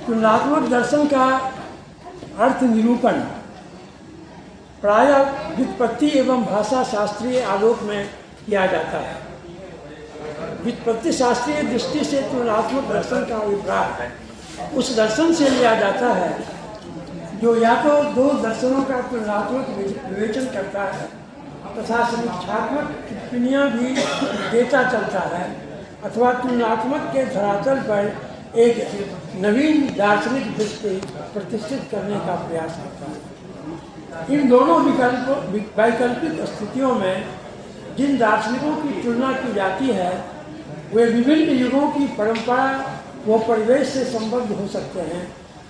तुलनात्मक दर्शन का अर्थ निरूपण प्रायः व्युत्पत्ति एवं भाषा शास्त्रीय आलोक में किया जाता है। व्युत्पत्ति शास्त्रीय दृष्टि से तुलनात्मक दर्शन का अभिप्राय उस दर्शन से लिया जाता है जो या तो दो दर्शनों का तुलनात्मक विवेचन करता है तथा समीक्षात्मक टिप्पणियाँ भी देता चलता है, अथवा तुलनात्मक के धरातल पर एक नवीन दार्शनिक दृष्टि प्रतिष्ठित करने का प्रयास करता है। इन दोनों वैकल्पिक स्थितियों में जिन दार्शनिकों की तुलना की जाती है वे विभिन्न युगों की परंपरा व परिवेश से संबद्ध हो सकते हैं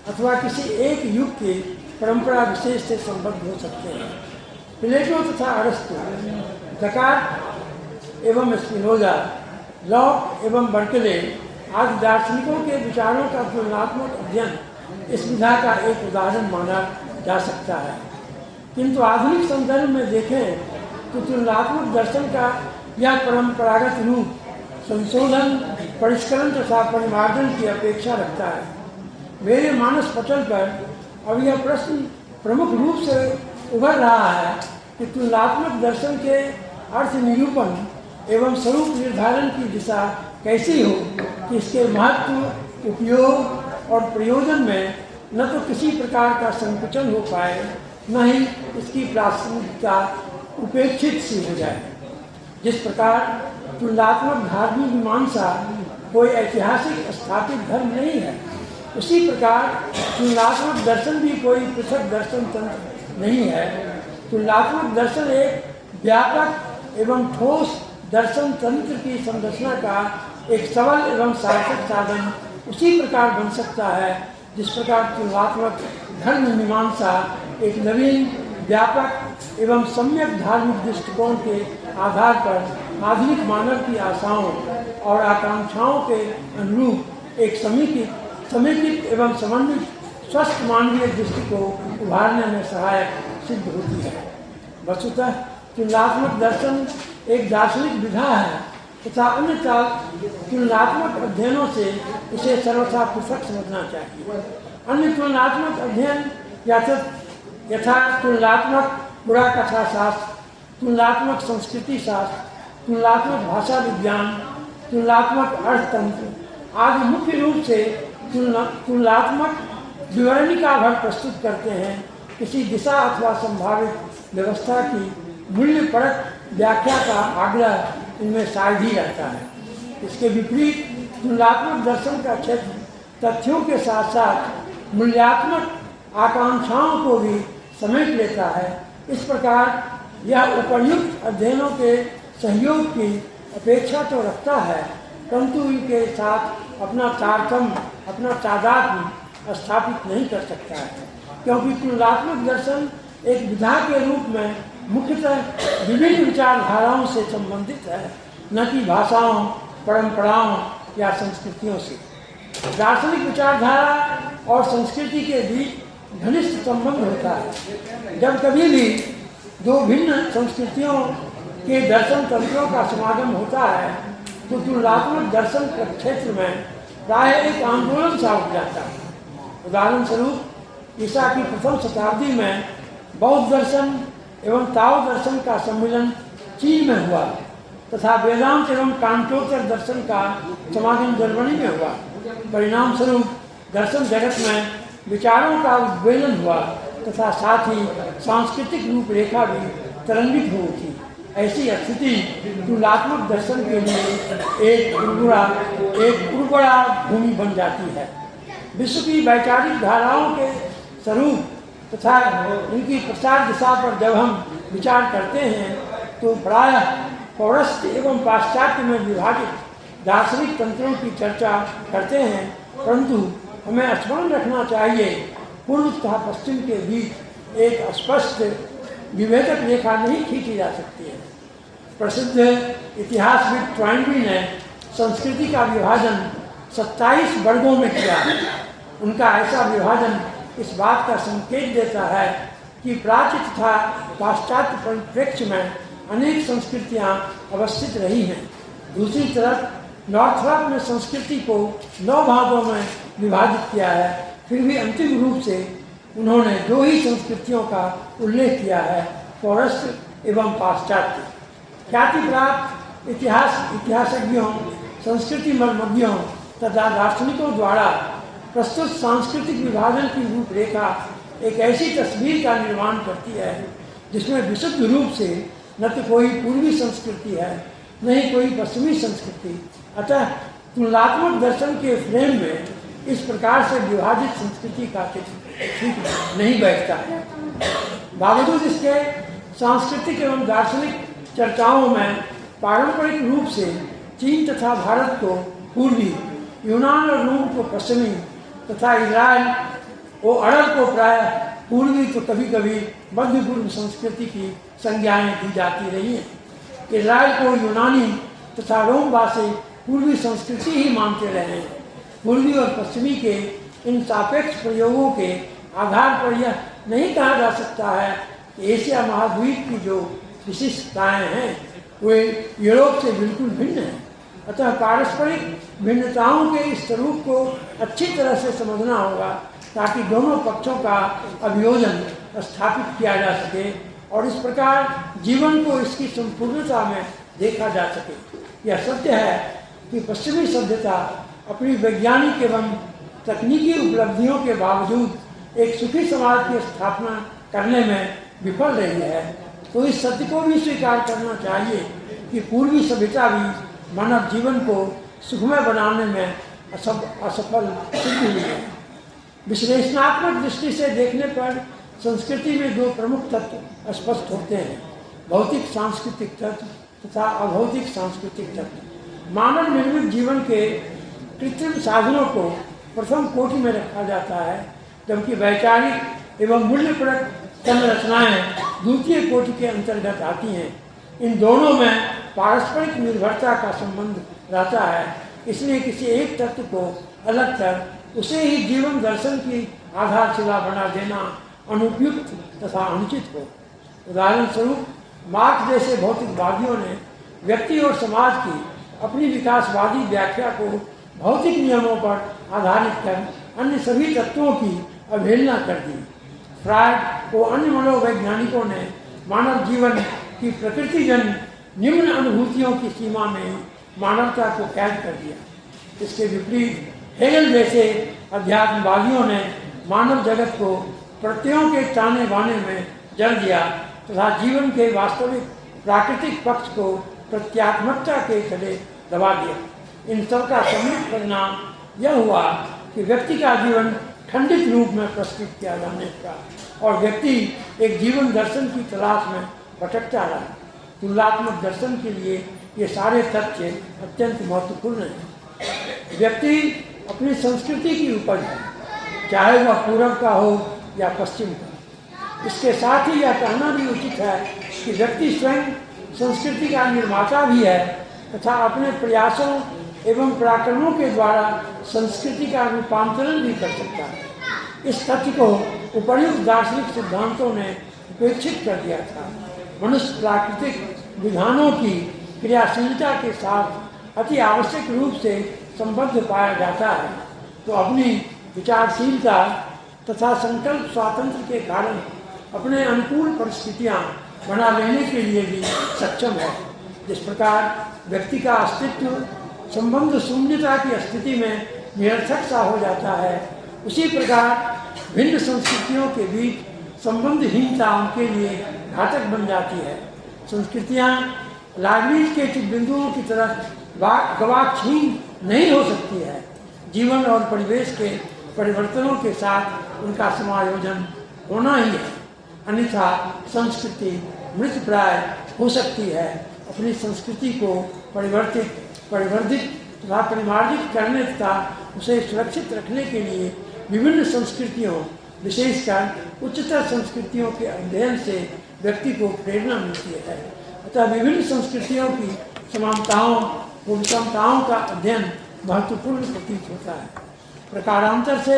अथवा किसी एक युग की परंपरा विशेष से संबद्ध हो सकते हैं। प्लेटो तथा अरस्तु, दकार्त एवं स्पिनोजा, लॉक एवं बर्कले आदि दार्शनिकों के विचारों का तुलनात्मक अध्ययन इस विधा का एक उदाहरण माना जा सकता है। किंतु आधुनिक संदर्भ में देखें तो तुलनात्मक दर्शन का यह परंपरागत रूप संशोधन, परिष्करण तथा परिमार्जन की अपेक्षा रखता है। मेरे मानस पटल पर अब यह प्रश्न प्रमुख रूप से उभर रहा है कि तुलनात्मक दर्शन के अर्थ निरूपण एवं स्वरूप निर्धारण की दिशा कैसी हो कि इसके महत्व, उपयोग और प्रयोजन में न तो किसी प्रकार का संकुचन हो पाए, न ही इसकी प्रासंगिकता उपेक्षित सी हो जाए। जिस प्रकार तुलनात्मक धार्मिक मीमांसा कोई ऐतिहासिक स्थापित धर्म नहीं है, उसी प्रकार तुलनात्मक दर्शन भी कोई पृथक दर्शन तंत्र नहीं है। तुलनात्मक दर्शन एक व्यापक एवं ठोस दर्शन तंत्र की संरचना का एक सबल एवं सार्थक साधन उसी प्रकार बन सकता है जिस प्रकार तुलनात्मक धर्म मीमांसा एक नवीन, व्यापक एवं सम्यक धार्मिक दृष्टिकोण के आधार पर आधुनिक मानव की आशाओं और आकांक्षाओं के अनुरूप एक समेकित एवं समन्वित स्वस्थ मानवीय दृष्टि को उभारने में सहायक सिद्ध होती है। वस्तुतः तुलनात्मक दर्शन एक दार्शनिक विधा है तथा अन्य तुलनात्मक अध्ययनों से इसे सर्वथा पृथक समझना चाहिए। अन्य तुलनात्मक अध्ययन यथा तुलनात्मक पुराकथा शास्त्र, तुलनात्मक संस्कृति शास्त्र, तुलनात्मक भाषा विज्ञान, तुलनात्मक अर्थतंत्र आदि मुख्य रूप से तुलनात्मक विवरणिका भर प्रस्तुत करते हैं। किसी दिशा अथवा संभावित व्यवस्था की मूल्यपरक व्याख्या का आग्रह इनमें शायद ही रहता है। इसके विपरीत तुलनात्मक दर्शन का क्षेत्र तथ्यों के साथ साथ मूल्यात्मक आकांक्षाओं को भी समेट लेता है। इस प्रकार यह उपयुक्त अध्ययनों के सहयोग की अपेक्षा तो रखता है, परंतु इनके साथ अपना तारतम्य, अपना तादात्म्य स्थापित नहीं कर सकता है, क्योंकि तुलनात्मक दर्शन एक विधा के रूप में मुख्यतः विभिन्न विचारधाराओं से संबंधित है, न कि भाषाओं, परंपराओं या संस्कृतियों से। दार्शनिक विचारधारा और संस्कृति के बीच घनिष्ठ संबंध होता है। जब कभी भी दो भिन्न संस्कृतियों के दर्शन तंत्रों का समागम होता है तो तुलनात्मक दर्शन के क्षेत्र में प्राय एक आंदोलन सा उठ जाता है। उदाहरण स्वरूप ईसा की प्रथम शताब्दी में बौद्ध दर्शन एवं ताओ दर्शन का सम्मिलन चीन में हुआ तथा वेदांत एवं कांटोत्तर दर्शन का समागम जर्मनी में हुआ। परिणाम स्वरूप दर्शन जगत में विचारों का उद्वेलन हुआ तथा साथ ही सांस्कृतिक रूपरेखा भी तरंगित हो उठी। ऐसी स्थिति तुलनात्मक दर्शन के लिए एक उर्वरा भूमि बन जाती है। विश्व की वैचारिक धाराओं के स्वरूप तथा इनकी प्रसार दिशा पर जब हम विचार करते हैं तो प्रायः पौरस्त्य एवं पाश्चात्य में विभाजित दार्शनिक तंत्रों की चर्चा करते हैं, परंतु हमें स्मरण रखना चाहिए पूर्व तथा पश्चिम के बीच एक स्पष्ट विभेदक रेखा नहीं खींची जा सकती है। प्रसिद्ध इतिहासविद ट्वाइनबी ने संस्कृति का विभाजन 27 वर्गों में किया है। उनका ऐसा विभाजन इस बात का संकेत देता है कि प्राच्य तथा पाश्चात्य परिप्रेक्ष्य में अनेक संस्कृतियां अवस्थित रही हैं। दूसरी तरफ नॉर्थरॉप ने संस्कृति को 9 भागों में विभाजित किया है, फिर भी अंतिम रूप से उन्होंने 2 ही संस्कृतियों का उल्लेख किया है, पौरस्त्य एवं पाश्चात्य। ख्याति प्राप्त इतिहासज्ञों, संस्कृति मर्मज्ञों तथा दार्शनिकों द्वारा प्रस्तुत सांस्कृतिक विभाजन की रूपरेखा एक ऐसी तस्वीर का निर्माण करती है जिसमें विशुद्ध रूप से न तो कोई पूर्वी संस्कृति है, न ही कोई पश्चिमी संस्कृति। अतः तुलनात्मक दर्शन के फ्रेम में इस प्रकार से विभाजित संस्कृति का चित्र ठीक नहीं बैठता है। बावजूद इसके सांस्कृतिक एवं दार्शनिक चर्चाओं में पारंपरिक रूप से चीन तथा भारत को पूर्वी, यूनान और रोम को पश्चिमी तथा इजराइल और अरब को प्राय पूर्वी तो कभी कभी मध्य पूर्व संस्कृति की संज्ञाएं दी जाती रही हैं। इजराइल को यूनानी तथा रोमवासी पूर्वी संस्कृति ही मानते रहे हैं। पूर्वी और पश्चिमी के इन सापेक्ष प्रयोगों के आधार पर यह नहीं कहा जा सकता है कि एशिया महाद्वीप की जो विशिष्टताएं हैं वे यूरोप से बिल्कुल भिन्न हैं। अतः पारस्परिक भिन्नताओं के इस स्वरूप को अच्छी तरह से समझना होगा ताकि दोनों पक्षों का अभियोजन स्थापित किया जा सके और इस प्रकार जीवन को इसकी संपूर्णता में देखा जा सके। यह सत्य है कि पश्चिमी सभ्यता अपनी वैज्ञानिक एवं तकनीकी उपलब्धियों के बावजूद एक सुखी समाज की स्थापना करने में विफल रही है, तो इस सत्य को भी स्वीकार करना चाहिए कि पूर्वी सभ्यता भी मानव जीवन को सुखमय बनाने में असफल सिद्ध हुई है। विश्लेषणात्मक दृष्टि से देखने पर संस्कृति में 2 प्रमुख तत्व स्पष्ट होते हैं, भौतिक सांस्कृतिक तत्व तथा अभौतिक सांस्कृतिक तत्व। मानव निर्मित जीवन के कृत्रिम साधनों को प्रथम कोटि में रखा जाता है, जबकि वैचारिक एवं मूल्यप्रद संरचनाएं द्वितीय कोटि के अंतर्गत आती हैं। इन दोनों में पारस्परिक निर्भरता का संबंध रहता है, इसलिए किसी एक तत्व को अलग कर उसे ही जीवन दर्शन की आधारशिला बना देना अनुपयुक्त तथा अनुचित हो। उदाहरण स्वरूप मार्क्स जैसे भौतिकवादियों ने व्यक्ति और समाज की अपनी विकासवादी व्याख्या को भौतिक नियमों पर आधारित कर अन्य सभी तत्वों की अवहेलना कर दी। फ्रायड को अन्य मनोवैज्ञानिकों ने मानव जीवन की प्रकृतिजन्य निम्न अनुभूतियों की सीमा में मानवता को कैद कर दिया। इसके विपरीत हेगल जैसे अध्यात्मवादियों ने मानव जगत को प्रत्ययों के ताने बाने में जड़ दिया तथा जीवन के वास्तविक प्राकृतिक पक्ष को प्रत्यात्मकता के तले दबा दिया। इन सब का सम्मिलित परिणाम यह हुआ कि व्यक्ति का जीवन खंडित रूप में प्रस्तुत किया जाने का और व्यक्ति एक जीवन दर्शन की तलाश में भटकता रहा। तुलनात्मक दर्शन के लिए ये सारे तथ्य अत्यंत महत्वपूर्ण हैं। व्यक्ति अपनी संस्कृति की उपज है, चाहे वह पूर्व का हो या पश्चिम का। इसके साथ ही यह कहना भी उचित है कि व्यक्ति स्वयं संस्कृति का निर्माता भी है तथा अपने प्रयासों एवं पराक्रमों के द्वारा संस्कृति का रूपांतरण भी कर सकता है। इस तथ्य को उपर्युक्त दार्शनिक सिद्धांतों ने उपेक्षित कर दिया था। मनुष्य प्राकृतिक विधानों की क्रियाशीलता के साथ अति आवश्यक रूप से संबद्ध पाया जाता है, तो अपनी विचारशीलता तथा संकल्प स्वातंत्र के कारण अपने अनुकूल परिस्थितियां बना लेने के लिए भी सक्षम है। जिस प्रकार व्यक्ति का अस्तित्व संबंध शून्यता की स्थिति में निरर्थक सा हो जाता है, उसी प्रकार भिन्न संस्कृतियों के बीच संबंधहीनता उनके लिए घातक बन जाती है। संस्कृतियाँ लाइब्रेरी के चित बिंदुओं की तरह गवाक्षीण नहीं हो सकती है। जीवन और परिवेश के परिवर्तनों के साथ उनका समायोजन होना ही है, अन्यथा संस्कृति मृतप्राय हो सकती है। अपनी संस्कृति को परिवर्धित तथा परिमार्जित करने तथा उसे सुरक्षित रखने के लिए विभिन्न संस्कृतियों, विशेषकर उच्चतर संस्कृतियों के अध्ययन से व्यक्ति को प्रेरणा मिलती है। अतः विभिन्न संस्कृतियों की समानताओं व विषमताओं का अध्ययन महत्वपूर्ण प्रतीत होता है। प्रकारांतर से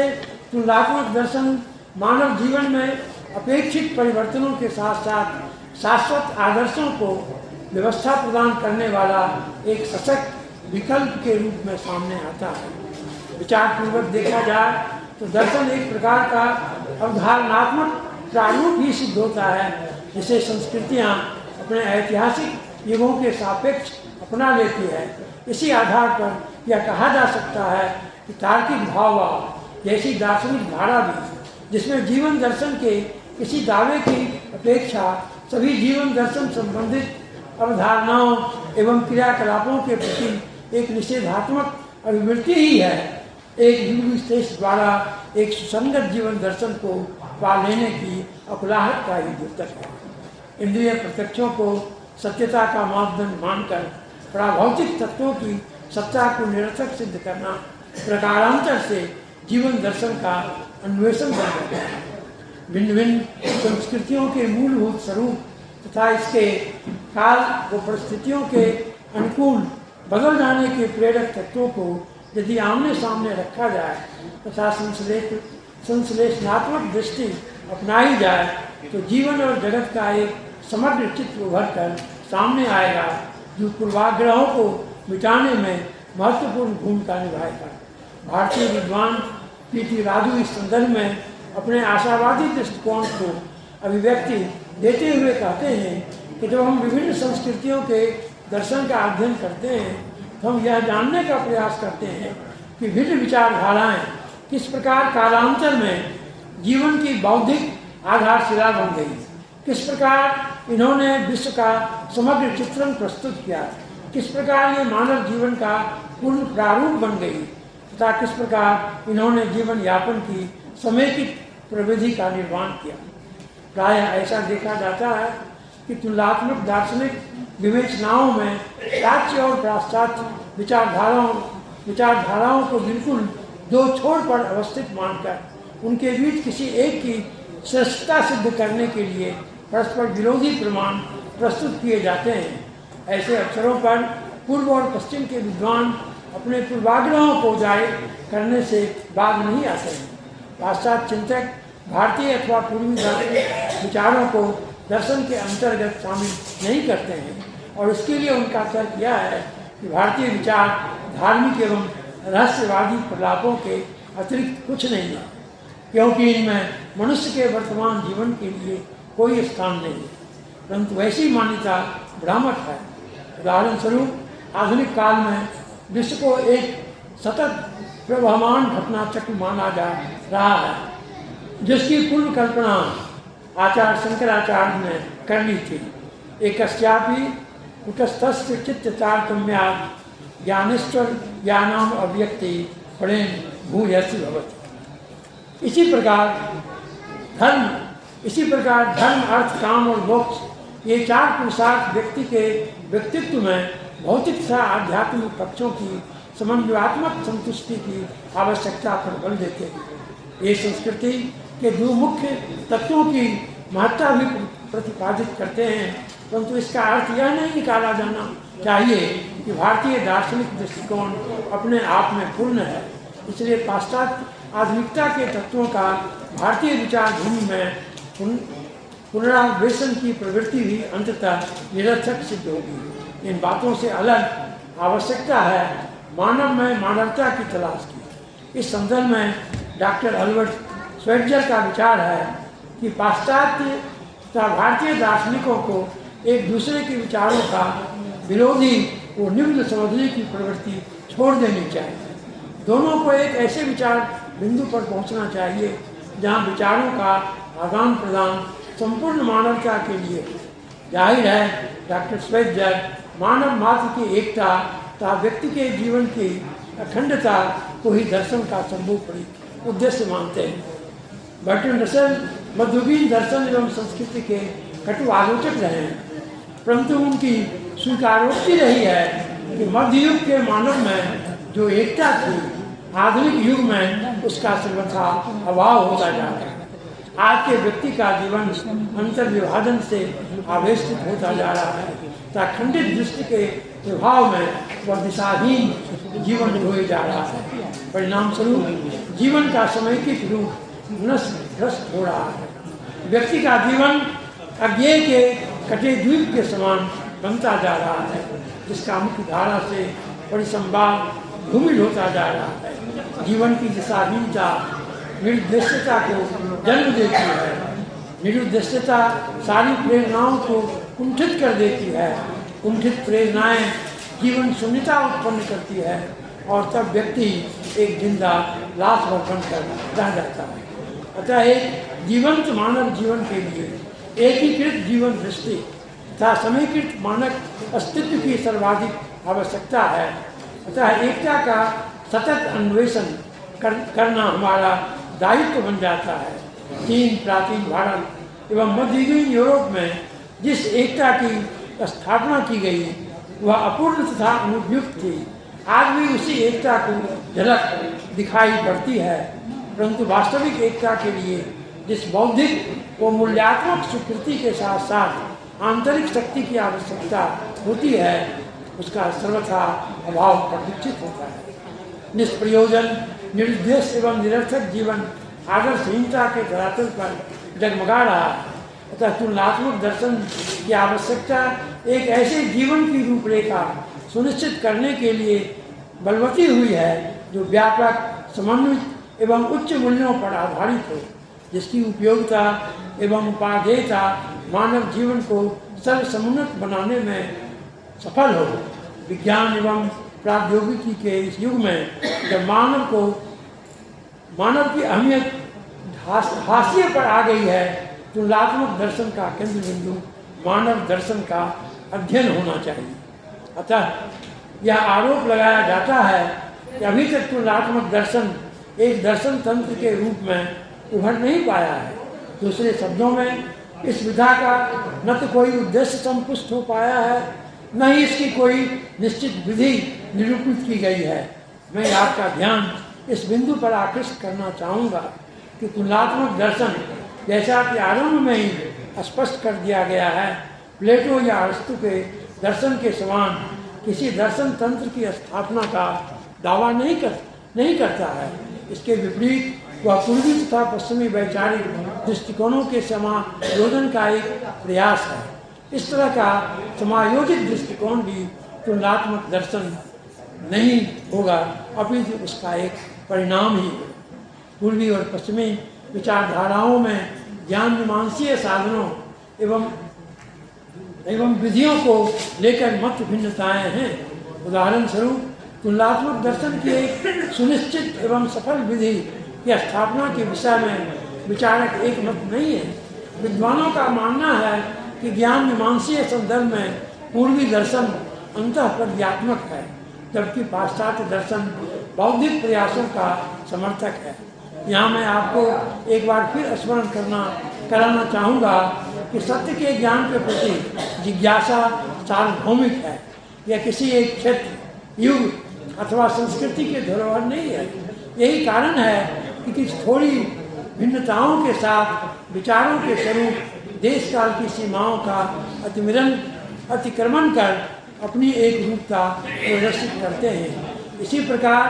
तुलनात्मक दर्शन मानव जीवन में अपेक्षित परिवर्तनों के साथ साथ शाश्वत आदर्शों को व्यवस्था प्रदान करने वाला एक सशक्त विकल्प के रूप में सामने आता है। विचार पूर्वक देखा जाए तो दर्शन एक प्रकार का अवधारणात्मक प्रारूप ही सिद्ध होता है, जिसे संस्कृतियाँ अपने ऐतिहासिक युगों के सापेक्ष अपना लेती है। इसी आधार पर यह कहा जा सकता है कि तार्किक भाववाद जैसी दार्शनिक धारा भी, जिसमें जीवन दर्शन के किसी दावे की अपेक्षा सभी जीवन दर्शन संबंधित अवधारणाओं एवं क्रियाकलापों के प्रति एक निषेधात्मक अभिवृत्ति ही है, एक युग विशेष द्वारा एक सुसंगत जीवन दर्शन को पा लेने की अकुलाहट का ही द्योतक है। इंद्रिय प्रत्यक्षों को सत्यता का मापदंड मानकर प्राभौतिक तत्वों की सत्ता को निरर्थक सिद्ध करना प्रकारांतर से जीवन दर्शन का अन्वेषण बन जाता है। भिन्न भिन्न संस्कृतियों के मूलभूत स्वरूप तथा इसके काल व परिस्थितियों के अनुकूल बदल जाने के प्रेरक तत्वों को यदि आमने सामने रखा जाए तथा संश्लेषणात्मक दृष्टि अपनाई जाए तो जीवन और जगत का एक समग्र चित्र उभर कर सामने आएगा, जो पूर्वाग्रहों को मिटाने में महत्वपूर्ण भूमिका निभाएगा। भारतीय विद्वान पीटी राजू इस संदर्भ में अपने आशावादी दृष्टिकोण को अभिव्यक्ति देते हुए कहते हैं कि जब हम विभिन्न संस्कृतियों के दर्शन का अध्ययन करते हैं तो हम यह जानने का प्रयास करते हैं कि भिन्न विचारधाराएं किस प्रकार कालांतर में जीवन की बौद्धिक आधारशिला बन गई, किस प्रकार इन्होंने विश्व का समग्र चित्रण प्रस्तुत किया, किस प्रकार ये मानव जीवन का पूर्ण प्रारूप बन गई तथा किस प्रकार इन्होंने जीवन यापन की समेकित प्रविधि का निर्माण किया। प्राय ऐसा देखा जाता है कि तुलनात्मक दार्शनिक विवेचनाओं में प्राच्य और पाश्चात्य विचारधाराओं को बिल्कुल दो छोर पर अवस्थित मानकर उनके बीच किसी एक की श्रेष्ठता सिद्ध करने के लिए परस्पर विरोधी प्रमाण प्रस्तुत किए जाते हैं। ऐसे अवसरों पर पूर्व और पश्चिम के विद्वान अपने पूर्वाग्रहों को जाहिर करने से बाज नहीं आते हैं। पाश्चात्य चिंतक भारतीय अथवा पूर्वी दार्शनिक विचारों को दर्शन के अंतर्गत शामिल नहीं करते हैं और इसके लिए उनका तर्क यह है कि भारतीय विचार धार्मिक एवं रहस्यवादी प्रलापों के अतिरिक्त कुछ नहीं है, क्योंकि इनमें मनुष्य के वर्तमान जीवन के लिए कोई स्थान नहीं है, परंतु ऐसी मान्यता भ्रामक है। उदाहरण स्वरूप आधुनिक काल में विश्व को एक सतत प्रवहमान घटना चक्र माना जा रहा है, जिसकी पूर्व कल्पना आचार्य शंकराचार्य ने कर ली थी। एकस्यापि कुटस्थस्य चित्त तारतम्यात् ज्ञानेश्वर ज्ञानाम अव्यक्ति प्रेम भूयसी भवति। इसी प्रकार धर्म अर्थ काम और मोक्ष ये चार पुरुषार्थ व्यक्ति के व्यक्तित्व में भौतिक तथा आध्यात्मिक पक्षों की समन्वयात्मक संतुष्टि की आवश्यकता पर बल देते हैं। ये संस्कृति के दो मुख्य तत्वों की महत्ता भी प्रतिपादित करते हैं, परंतु इसका अर्थ यह नहीं निकाला जाना चाहिए कि भारतीय दार्शनिक दृष्टिकोण अपने आप में पूर्ण है। इसलिए पाश्चात्य आधुनिकता के तत्वों का भारतीय विचार भूमि में पुनरावेशन की प्रवृत्ति भी अंततः निरर्थक सिद्ध होगी। इन बातों से अलग आवश्यकता है मानव में मानवता की तलाश की। इस संदर्भ में डॉक्टर अल्बर्ट स्वेट्जर का विचार है कि पाश्चात्य तथा भारतीय दार्शनिकों को एक दूसरे के विचारों का विरोधी और निम्न समझने की प्रवृत्ति छोड़ देनी चाहिए। दोनों को एक ऐसे विचार बिंदु पर पहुंचना चाहिए जहां विचारों का आदान प्रदान संपूर्ण मानवता के लिए। जाहिर है डॉक्टर स्वेट्जर मानव मात्र की एकता तथा व्यक्ति के जीवन की अखंडता को ही दर्शन का सर्वोपरि उद्देश्य मानते हैं। बर्ट्रैंड रसेल मध्ययुगीन दर्शन एवं संस्कृति के कटु आलोचक रहे हैं, परंतु उनकी स्वीकारोक्ति रही है कि मध्य युग के मानव में जो एकता थी आधुनिक युग में उसका सर्वथा अभाव होता जा रहा है। आज के व्यक्ति का जीवन अंतर्विभाजन से आवेशित होता जा रहा है तथा खंडित दृष्टि के प्रभाव में वह दिशाहीन जीवन ढोए जा रहा है। परिणाम स्वरूप जीवन का समेकित रूप नष्ट हो रहा है। व्यक्ति का जीवन अज्ञेय के कटे द्वीप के समान बनता जा रहा है, जिसका मुख्य धारा से परिसंवाद धूमिल होता जा रहा है। जीवन की दिशाहीनता निरुद्देश्यता को जन्म देती है। निरुद्देश्यता सारी प्रेरणाओं को कुंठित कर देती है। कुंठित प्रेरणाएं जीवन शून्यता उत्पन्न करती है और तब व्यक्ति एक जिंदा लाश बनकर रह जाता है। अतः एक जीवंत मानव जीवन के लिए एकीकृत जीवन दृष्टि तथा समीकृत मानव अस्तित्व की सर्वाधिक आवश्यकता है। अतः एकता का सतत अन्वेषण करना हमारा दायित्व बन जाता है। चीन, प्राचीन भारत एवं मध्ययुगीन यूरोप में जिस एकता की स्थापना की गई वह अपूर्ण तथा अनुपयुक्त थी। आज भी उसी एकता को झलक दिखाई पड़ती है, परंतु वास्तविक एकता के लिए जिस बौद्धिक व मूल्यात्मक स्वीकृति के साथ साथ आंतरिक शक्ति की आवश्यकता होती है उसका सर्वथा अभाव प्रदीक्षित होता है। निष्प्रयोजन, निरुद्देश्य एवं निरर्थक जीवन आदर्शहीनता के धरातल पर जगमगा रहा है। अतः तुलनात्मक दर्शन की आवश्यकता एक ऐसे जीवन की रूपरेखा सुनिश्चित करने के लिए बलवती हुई है जो व्यापक, समन्वित एवं उच्च मूल्यों पर आधारित हो, जिसकी उपयोगिता एवं उपादेयता मानव जीवन को सर्वसमुन्नत बनाने में सफल हो। विज्ञान एवं प्रौद्योगिकी के इस युग में जब मानव की अहमियत हाशिए पर आ गई है, तुलनात्मक दर्शन का केंद्र बिंदु मानव दर्शन का अध्ययन होना चाहिए। अतः यह आरोप लगाया जाता है कि अभी तक तुलनात्मक दर्शन एक दर्शन तंत्र के रूप में उभर नहीं पाया है। दूसरे शब्दों में इस विधा का न तो कोई उद्देश्य संपुष्ट हो पाया है, न ही इसकी कोई निश्चित विधि निरूपित की गई है। मैं आपका ध्यान इस बिंदु पर आकृष्ट करना चाहूँगा कि तुलनात्मक दर्शन, जैसा कि आरंभ में ही स्पष्ट कर दिया गया है, प्लेटो या अरस्तु के दर्शन के समान किसी दर्शन तंत्र की स्थापना का दावा नहीं करता है। इसके विपरीत वह पूर्वी तथा पश्चिमी वैचारिक दृष्टिकोणों के समायोजन का एक प्रयास है। इस तरह का समायोजित दृष्टिकोण भी तुलनात्मक दर्शन नहीं होगा, अपितु उसका एक परिणाम ही है। पूर्वी और पश्चिमी विचारधाराओं में ज्ञान मीमांसीय साधनों एवं विधियों को लेकर मत भिन्नताएं हैं। उदाहरण स्वरूप तुलनात्मक दर्शन की एक सुनिश्चित एवं सफल विधि की स्थापना के विषय में विचारक एक मत नहीं है। विद्वानों का मानना है कि ज्ञान मीमांसीय संदर्भ में पूर्वी दर्शन अंतःप्रज्ञात्मक है, जबकि पाश्चात्य दर्शन बौद्धिक प्रयासों का समर्थक है। यहाँ मैं आपको एक बार फिर स्मरण कराना चाहूँगा कि सत्य के ज्ञान के प्रति जिज्ञासा सार्वभौमिक है। यह किसी एक क्षेत्र, युग अथवा संस्कृति के धरोहर नहीं है। यही कारण है कि कुछ थोड़ी भिन्नताओं के साथ विचारों के स्वरूप देश काल की सीमाओं का अतिक्रमण कर अपनी एक रूपता प्रदर्शित करते हैं। इसी प्रकार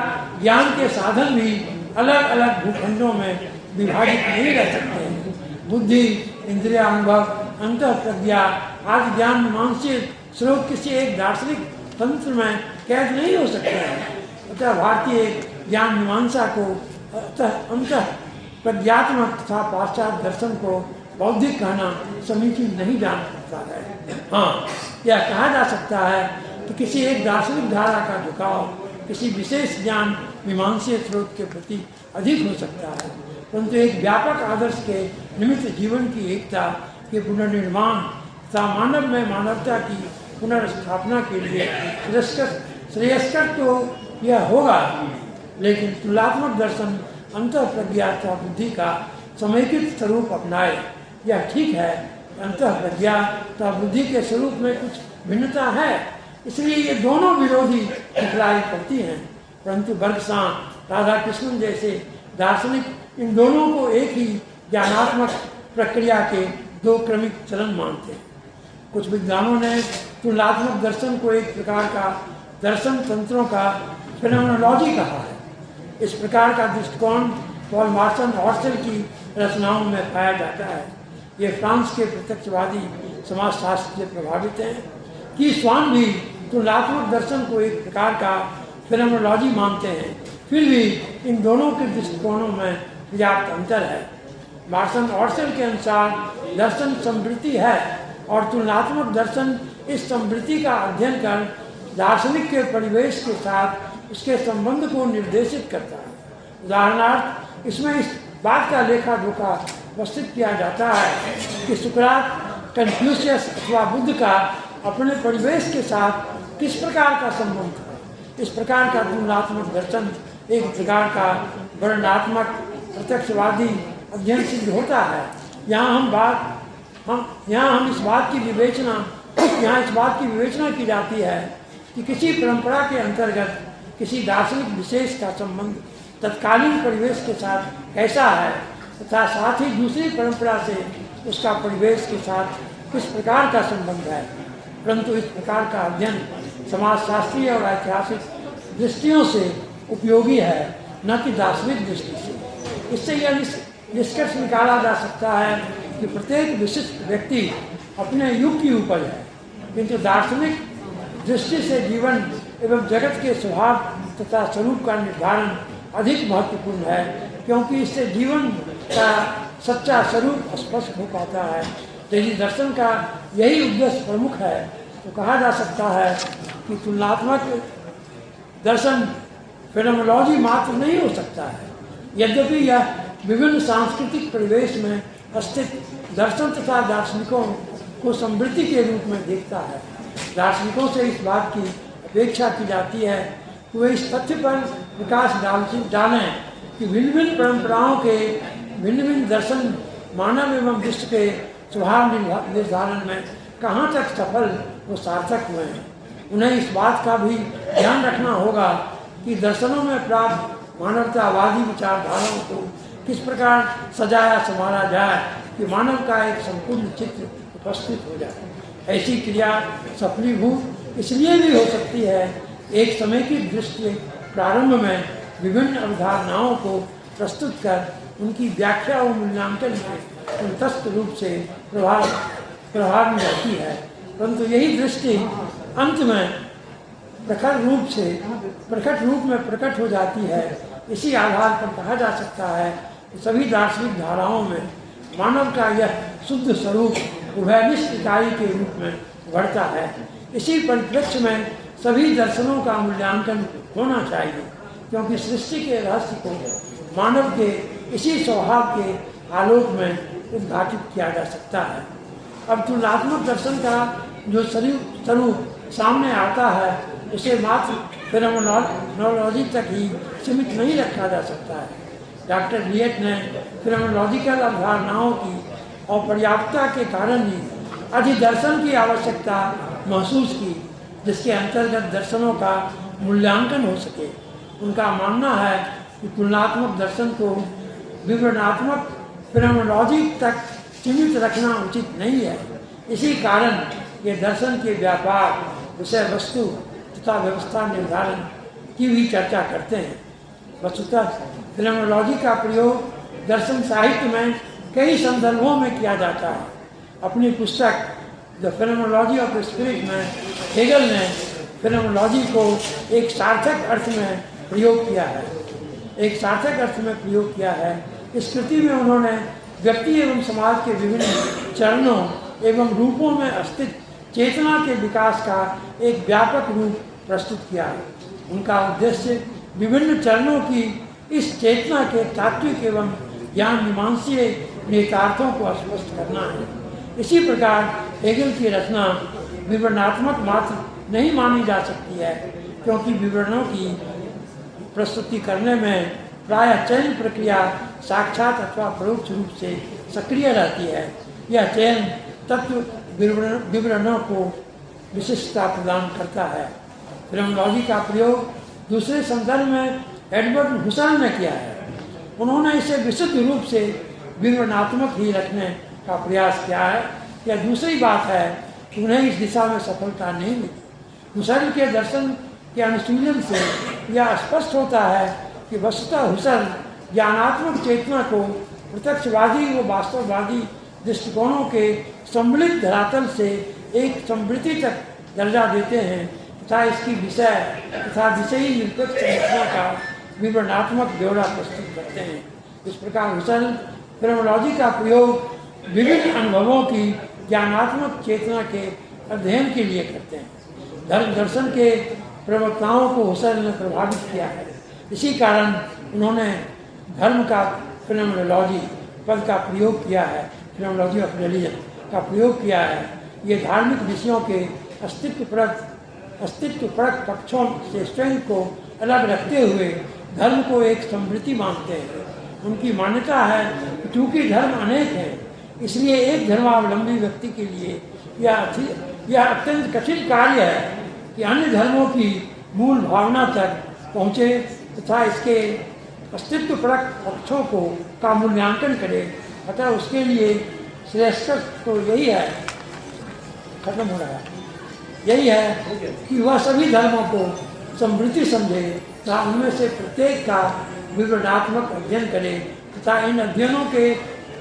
ज्ञान के साधन भी अलग अलग भूखंडों में विभाजित नहीं रह सकते हैं। बुद्धि, इंद्रिय, अनुभव, अंतःप्रज्ञा आदि ज्ञान मीमांसीय स्रोत किसी एक दार्शनिक तंत्र में कैद नहीं हो सकते हैं। अतः भारतीय ज्ञान मीमांसा को अंतःप्रज्ञात्मक तथा पाश्चात्य दर्शन को बौद्धिक कहना समीचीन नहीं जान सकता है। हाँ, यह कहा जा सकता है कि किसी एक दार्शनिक धारा का झुकाव किसी विशेष ज्ञान मीमांसीय स्रोत के प्रति अधिक हो सकता है, परंतु एक व्यापक आदर्श के निमित्त जीवन की एकता के पुनर्निर्माण तथा मानव में मानवता की पुनर्स्थापना के लिए श्रेयस्कर तो यह होगा, लेकिन तुलनात्मक दर्शन अंतःप्रज्ञा तथा बुद्धि का समेकित स्वरूप अपनाए। यह ठीक है, अंतःप्रज्ञा तथा बुद्धि के स्वरूप में कुछ भिन्नता है, इसलिए ये दोनों विरोधी दिखलाई पड़ती हैं, परंतु बर्गसान, राधा कृष्णन जैसे दार्शनिक इन दोनों को एक ही ज्ञानात्मक प्रक्रिया के दो क्रमिक चलन मानते हैं। कुछ विद्वानों ने तुलनात्मक दर्शन को एक प्रकार का दर्शन तंत्रों का फेनोमेनोलॉजी कहा है। इस प्रकार का दृष्टिकोण पॉल मार्सन हॉर्सेल की रचनाओं में पाया जाता है। ये फ्रांस के प्रत्यक्षवादी समाजशास्त्र से प्रभावित हैं। की स्वान भी तुलनात्मक दर्शन को एक प्रकार का फेनोमेनोलॉजी मानते हैं, फिर भी इन दोनों के दृष्टिकोणों में पर्याप्त अंतर है। मार्शन ऑर्सेल के अनुसार दर्शन समृद्धि है और तुलनात्मक दर्शन इस समृद्धि का अध्ययन कर दार्शनिक के परिवेश के साथ उसके संबंध को निर्देशित करता है। उदाहरणार्थ इसमें इस बात का लेखा जोखा प्रस्तुत किया जाता है कि सुकरात, कन्फ्यूशियस अथवा बुद्ध का अपने परिवेश के साथ किस प्रकार का संबंध है। इस प्रकार का तुलनात्मक दर्शन एक प्रकार का वर्णनात्मक प्रत्यक्षवादी अध्ययन सिद्ध होता है। यहाँ इस बात की विवेचना की जाती है कि किसी परंपरा के अंतर्गत किसी दार्शनिक विशेष का संबंध तत्कालीन परिवेश के साथ कैसा है तथा साथ ही दूसरी परंपरा से उसका परिवेश के साथ किस प्रकार का संबंध है। परंतु इस प्रकार का अध्ययन समाजशास्त्रीय और ऐतिहासिक दृष्टियों से उपयोगी है, न कि दार्शनिक दृष्टि से। इससे यह निष्कर्ष निकाला जा सकता है कि प्रत्येक विशिष्ट व्यक्ति अपने युग की उपज है, किंतु दार्शनिक दृष्टि से जीवन एवं जगत के स्वभाव तथा स्वरूप का निर्धारण अधिक महत्वपूर्ण है, क्योंकि इससे जीवन का सच्चा स्वरूप स्पष्ट हो पाता है। यदि दर्शन का यही उद्देश्य प्रमुख है तो कहा जा सकता है कि तुलनात्मक दर्शन फेनोमेनोलॉजी मात्र नहीं हो सकता है। यद्यपि यह विभिन्न सांस्कृतिक परिवेश में स्थित दर्शन तथा दार्शनिकों को समृद्धि के रूप में देखता है। दार्शनिकों से इस बात की अपेक्षा की जाती है कि वे इस तथ्य पर विकास डालें कि भिन्न भिन्न परंपराओं के भिन्न भिन्न दर्शन मानव एवं विश्व के स्वभाव निर्धारण में कहाँ तक सफल व सार्थक हुए हैं। उन्हें इस बात का भी ध्यान रखना होगा कि दर्शनों में प्राप्त मानवतावादी विचारधाराओं को किस प्रकार सजाया संवारा जाए कि मानव का एक संपूर्ण चित्र उपस्थित हो जाए। ऐसी क्रिया सफलीभूत इसलिए भी हो सकती है, एक समय की दृष्टि प्रारंभ में विभिन्न अवधारणाओं को प्रस्तुत कर उनकी व्याख्या और मूल्यांकन में तटस्थ रूप से प्रभावी रहती है, परंतु यही दृष्टि अंत में प्रकट रूप में प्रकट हो जाती है। इसी आधार पर कहा जा सकता है कि सभी दार्शनिक धाराओं में मानव का यह शुद्ध स्वरूप उभयनिष्ठ इकाई के रूप में बढ़ता है। इसी परिप्रेक्ष्य में सभी दर्शनों का मूल्यांकन होना चाहिए, क्योंकि सृष्टि के रहस्य को मानव के इसी स्वभाव के आलोक में उद्घाटित किया जा सकता है। अब तुलनात्मक दर्शन का जो स्वरूप सामने आता है उसे मात्र फेनोमेनोलॉजी तक ही सीमित नहीं रखा जा सकता है। डॉक्टर लिएट ने फेनोमेनोलॉजिकल अवधारणाओं की अपर्याप्तता के कारण ही अधिदर्शन की आवश्यकता महसूस की, जिसके अंतर्गत दर्शनों का मूल्यांकन हो सके। उनका मानना है कि तुलनात्मक दर्शन को विवरणात्मक फेनोमेनोलॉजी तक सीमित रखना उचित नहीं है। इसी कारण ये दर्शन के व्यापार, विषय वस्तु तथा व्यवस्था निर्धारण की भी चर्चा करते हैं। वस्तुतः फेनोमेनोलॉजी का प्रयोग दर्शन साहित्य में कई संदर्भों में किया जाता है। अपनी पुस्तक the phenomenology of the spirit में हेगल ने फेनोमेनोलॉजी को एक सार्थक अर्थ में प्रयोग किया है। इस कृति में उन्होंने व्यक्ति एवं समाज के विभिन्न चरणों एवं रूपों में अस्तित्व चेतना के विकास का एक व्यापक रूप प्रस्तुत किया है। उनका उद्देश्य विभिन्न चरणों की इस चेतना के तात्विक एवं ज्ञान मीमांसीय निहितार्थों को स्पष्ट करना है। इसी प्रकार हेगल की रचना विवरणात्मक मात्र नहीं मानी जा सकती है, क्योंकि विवरणों की प्रस्तुति करने में प्रायः चयन प्रक्रिया साक्षात अथवा परोक्ष रूप से सक्रिय रहती है। यह चयन तत्व विवरणों को विशिष्टता प्रदान करता है। फेनोमेनोलॉजी का प्रयोग दूसरे संदर्भ में एडवर्ड हुसैन ने किया है। उन्होंने इसे विशुद्ध रूप से विवरणात्मक ही रखने का प्रयास किया है। यह दूसरी बात है कि उन्हें इस दिशा में सफलता नहीं मिली। हुसैन के दर्शन के अनुशीलन से यह स्पष्ट होता है कि वस्तुतः हुसैन ज्ञानात्मक चेतना को प्रत्यक्षवादी व वास्तववादी दृष्टिकोणों के सम्मिलित धरातल से एक समृद्धि तक दर्जा देते हैं तथा इसकी विषय तथा विषयी निरपेक्ष संरचना का विवरणात्मक ब्यौरा प्रस्तुत करते हैं। इस प्रकार हुसैन फिनोमेनोलॉजी का प्रयोग विभिन्न अनुभवों की ज्ञानात्मक चेतना के अध्ययन के लिए करते हैं। धर्म दर्शन के प्रवक्ताओं को हुसैन ने प्रभावित किया है। इसी कारण उन्होंने धर्म का फिनोमेनोलॉजी पद का प्रयोग किया है, फिनोमेनोलॉजी ऑफ रिलीजन का प्रयोग किया है। ये धार्मिक विषयों के अस्तित्वपरक पक्षों से स्वयं को अलग रखते हुए धर्म को एक समृद्धि मानते हैं। उनकी मान्यता है कि चूँकि धर्म अनेक हैं, इसलिए एक धर्मावलंबी व्यक्ति के लिए यह अत्यंत कठिन कार्य है कि अन्य धर्मों की मूल भावना तक पहुँचे तथा इसके अस्तित्वपरक पक्षों का मूल्यांकन करे। अतः उसके लिए श्रेष्ठ तो यही है, खत्म हो रहा है, यही है कि वह सभी धर्मों को समृद्धि समझे तथा उनमें से प्रत्येक का विवरणात्मक अध्ययन करे तथा इन अध्ययनों के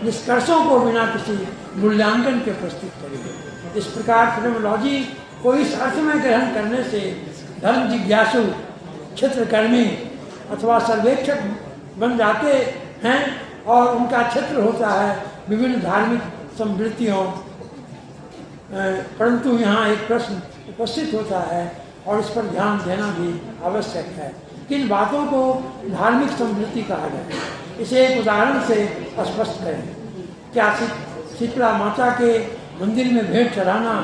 निष्कर्षों को बिना किसी मूल्यांकन के प्रस्तुत करे। इस प्रकार फिनोमेनोलॉजी को इस अर्थ में ग्रहण करने से धर्म जिज्ञासु, क्षेत्रकर्मी अथवा सर्वेक्षक बन जाते हैं और उनका क्षेत्र होता है विभिन्न धार्मिक समृद्धियों। परंतु यहाँ एक प्रश्न उपस्थित होता है और इस पर ध्यान देना भी आवश्यक है। किन बातों को धार्मिक समृद्धि कहा जाए, इसे एक उदाहरण से स्पष्ट करें। क्या शीतला माता के मंदिर में भेंट चढ़ाना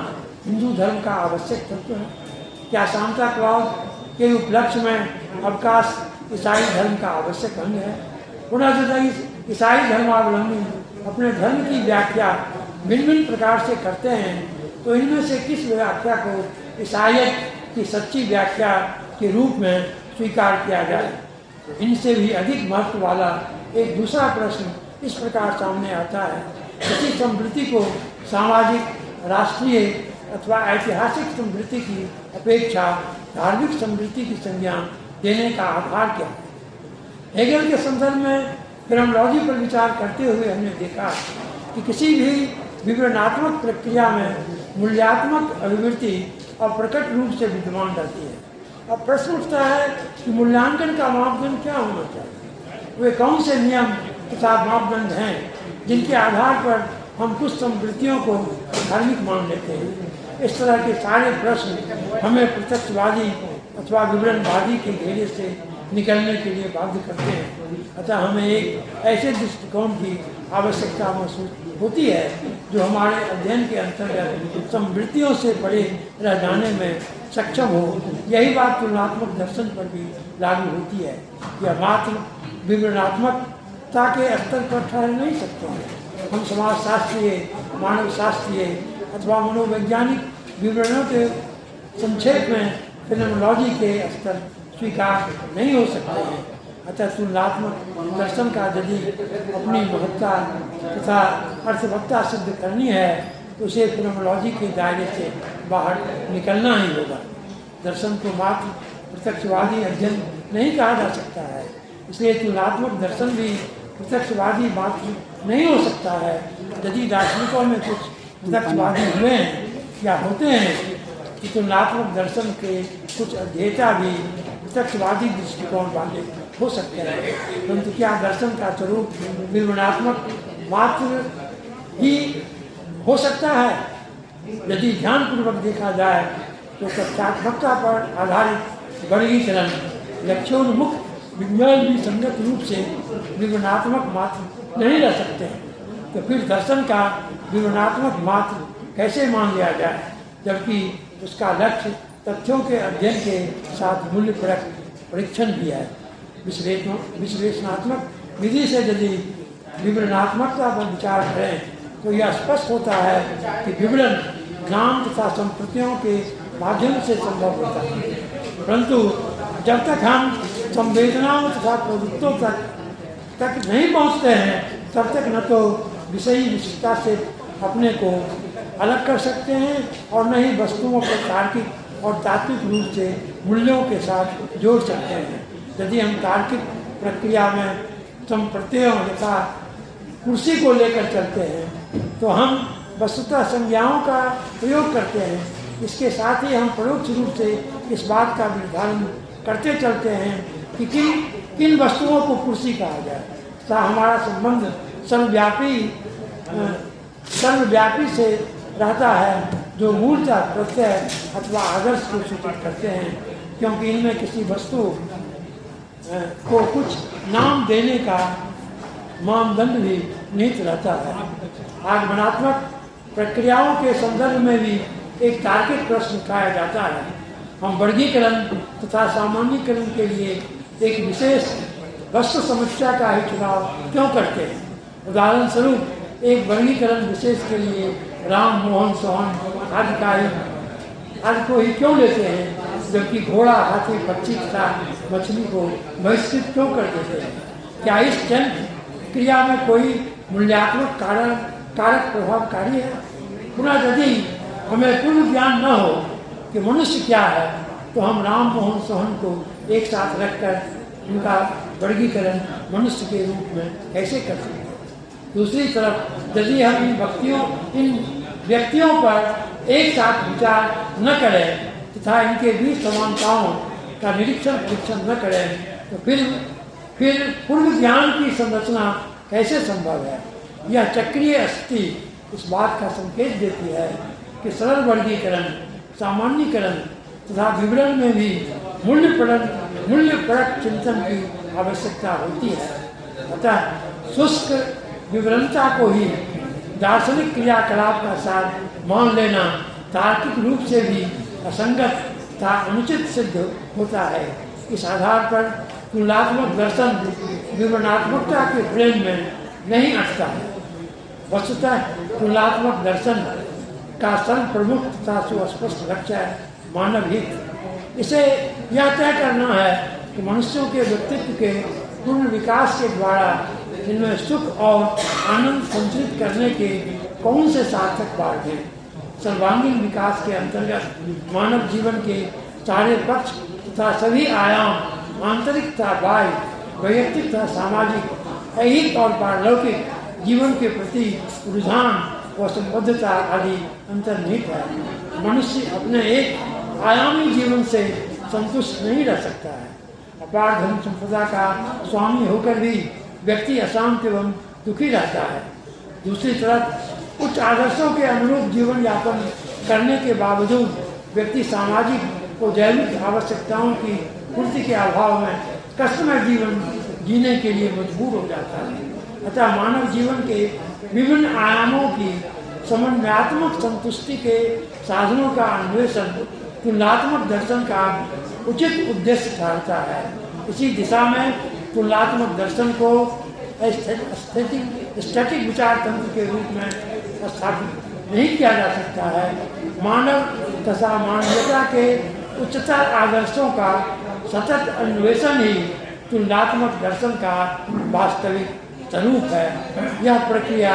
हिंदू धर्म का आवश्यक तत्व है? क्या सांता क्लॉज के उपलक्ष्य में अवकाश ईसाई धर्म का आवश्यक अंग है? पुनः यदि ईसाई धर्मावलंबी अपने धर्म की व्याख्या भिन्न भिन्न प्रकार से करते हैं तो इनमें से किस व्याख्या को ईसाईयत की सच्ची व्याख्या के रूप में स्वीकार किया जाए? इनसे भी अधिक महत्व वाला एक दूसरा प्रश्न इस प्रकार सामने आता है, किसी समृद्धि को सामाजिक, राष्ट्रीय अथवा ऐतिहासिक समृद्धि की अपेक्षा धार्मिक समृद्धि की संज्ञा देने का आधार क्या है? हेगल के संदर्भ में फिनोमेनोलॉजी पर विचार करते हुए हमने देखा कि किसी भी विवरणात्मक प्रक्रिया में मूल्यात्मक अभिवृत्ति और प्रकट रूप से विद्यमान रहती है। अब प्रश्न उठता है कि मूल्यांकन का मापदंड क्या होना चाहिए? वे कौन से नियम तथा मापदंड हैं जिनके आधार पर हम कुछ समृद्धियों को धार्मिक मान लेते हैं? इस तरह के सारे प्रश्न हमें प्रत्यक्षवादी अथवा विवरणवादी के घेरे से निकलने के लिए बाध्य करते हैं। अतः हमें एक ऐसे दृष्टिकोण की आवश्यकता महसूस होती है जो हमारे अध्ययन के अंतर्गत समृद्धियों से परे रह जाने में सक्षम हो। यही बात तुलनात्मक दर्शन पर भी लागू होती है। यह मात्र विवरणात्मकता के स्तर पर ठहर नहीं सकते हैं। हम समाजशास्त्रीय, मानव शास्त्रीय अथवा मनोवैज्ञानिक विवरणों के संक्षेप में फिनोमेनोलॉजी के स्तर स्वीकार नहीं हो सकते हैं। अतः तुलनात्मक दर्शन का यदि अपनी महत्ता तथा अर्थवत्ता सिद्ध करनी है तो उसे फिनोमेनोलॉजी के दायरे से बाहर निकलना ही होगा। दर्शन को मात्र प्रत्यक्षवादी अध्ययन नहीं कहा जा सकता है, इसलिए तुलनात्मक दर्शन भी प्रत्यक्षवादी मात्र नहीं हो सकता है। यदि दार्शनिकों में कुछ प्रत्यक्षवादी हुए हैं या होते हैं कि तुलनात्मक दर्शन के कुछ अध्येता भी प्रत्यक्षवादी दृष्टिकोण वाले हो सकते हैं, परंतु क्या दर्शन का स्वरूप विवरणात्मक मात्र ही हो सकता है? यदि ध्यानपूर्वक देखा जाए तो तथ्यात्मकता पर आधारित वर्गीकरण लक्ष्योन्मुख विज्ञान भी संगत रूप से विवरणात्मक मात्र नहीं रह सकते हैं। तो फिर दर्शन का विवरणात्मक मात्र कैसे मान लिया जाए, जबकि उसका लक्ष्य तथ्यों के अध्ययन के साथ मूल्य परीक्षण भी है। विश्लेषणात्मक विधि से यदि विवरणात्मकता पर विचार करें तो यह स्पष्ट होता है कि विवरण ज्ञान तथा संस्कृतियों के माध्यम से संभव होता है, परंतु जब तक हम संवेदनाओं तथा प्रवृत्तों तक नहीं पहुंचते हैं तब तक न तो विषयी विशिष्टता से अपने को अलग कर सकते हैं और न ही वस्तुओं को तार्किक और तात्विक रूप से मूल्यों के साथ जोड़ सकते हैं। यदि हम तार्किक प्रक्रिया में संप्रत्ययों तथा कुर्सी को लेकर चलते हैं तो हम वस्तुतः संज्ञाओं का प्रयोग करते हैं। इसके साथ ही हम परोक्ष रूप से इस बात का निर्धारण करते चलते हैं कि किन किन वस्तुओं को कुर्सी कहा जाए तथा हमारा संबंध सर्वव्यापी से रहता है, जो मूलतः प्रत्यय अथवा आदर्श को सूचित करते हैं, क्योंकि इनमें किसी वस्तु को कुछ नाम देने का मानदंड भी निहित रहता है। आगमनात्मक प्रक्रियाओं के संदर्भ में भी एक तार्किक प्रश्न उठाया जाता है। हम वर्गीकरण तथा सामान्यीकरण के लिए एक विशेष वस्तु समस्या का ही चुनाव क्यों करते हैं? उदाहरण स्वरूप एक वर्गीकरण विशेष के लिए राम, मोहन, सोहन आदि को ही क्यों लेते हैं, जबकि घोड़ा, हाथी, पक्षी तथा मछली को बहिष्कृत क्यों कर देते हैं? क्या इस जन क्रिया में कोई मूल्यात्मक कारक प्रभावकारी है? पुनः यदि हमें पूर्ण ज्ञान न हो कि मनुष्य क्या है, तो हम राम, मोहन, सोहन को एक साथ रखकर उनका वर्गीकरण मनुष्य के रूप में कैसे कर सकते हैं? दूसरी तरफ यदि हम इन व्यक्तियों पर एक साथ विचार न करें तथा इनके बीच समानताओं का परीक्षण न करें, तो फिर पूर्व ज्ञान की संरचना कैसे संभव है? यह चक्रीय स्थिति इस बात का संकेत देती है कि सरल वर्गीकरण, सामान्यीकरण तथा विवरण में भी मूल्यपरक चिंतन की आवश्यकता होती है। अतः शुष्क विवरणता को ही दार्शनिक क्रियाकलाप का सार मान लेना तार्किक रूप से भी असंगत तथा अनुचित सिद्ध होता है। इस आधार पर तुलनात्मक दर्शन विवरणात्मकता के फ्रेम में नहीं अटता है। वस्तुतः तुलनात्मक दर्शन का सर्वप्रमुख तथा सुस्पष्ट लक्ष्य है मानव हित। इसे यह तय करना है कि मनुष्यों के व्यक्तित्व के पूर्ण विकास के द्वारा इनमें सुख और आनंद संचित करने के कौन से सार्थक मार्ग हैं। सर्वांगीण विकास के अंतर्गत मानव जीवन के सारे पक्ष तथा सभी आयाम, आंतरिक तथा बाह्य, वैयक्तिक तथा सामाजिक, ऐहिक और पारलौकिक जीवन के प्रति रुझान व संबद्धता आदि अंतर्निहित है। मनुष्य अपने एक आयामी जीवन से संतुष्ट नहीं रह सकता है। अपार धन संपदा का स्वामी होकर भी व्यक्ति अशांत एवं दुखी रहता है। दूसरी तरफ उच्च आदर्शों के अनुरूप जीवन यापन करने के बावजूद व्यक्ति सामाजिक और जैविक आवश्यकताओं की पूर्ति के अभाव में कष्टमय जीवन जीने के लिए मजबूर हो जाता है। अतः मानव जीवन के विभिन्न आयामों की समन्वयात्मक संतुष्टि के साधनों का अन्वेषण तुलनात्मक दर्शन का उचित उद्देश्य ठहरता है। इसी दिशा में तुलनात्मक दर्शन को स्टैटिक विचार तंत्र के रूप में स्थापित नहीं किया जा सकता है। मानव तथा मानवीयता के उच्चतर आदर्शों का सतत अन्वेषण ही तुलनात्मक दर्शन का वास्तविक स्वरूप है। यह प्रक्रिया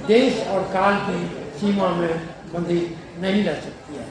देश और काल की सीमा में बंधी नहीं रह सकती है।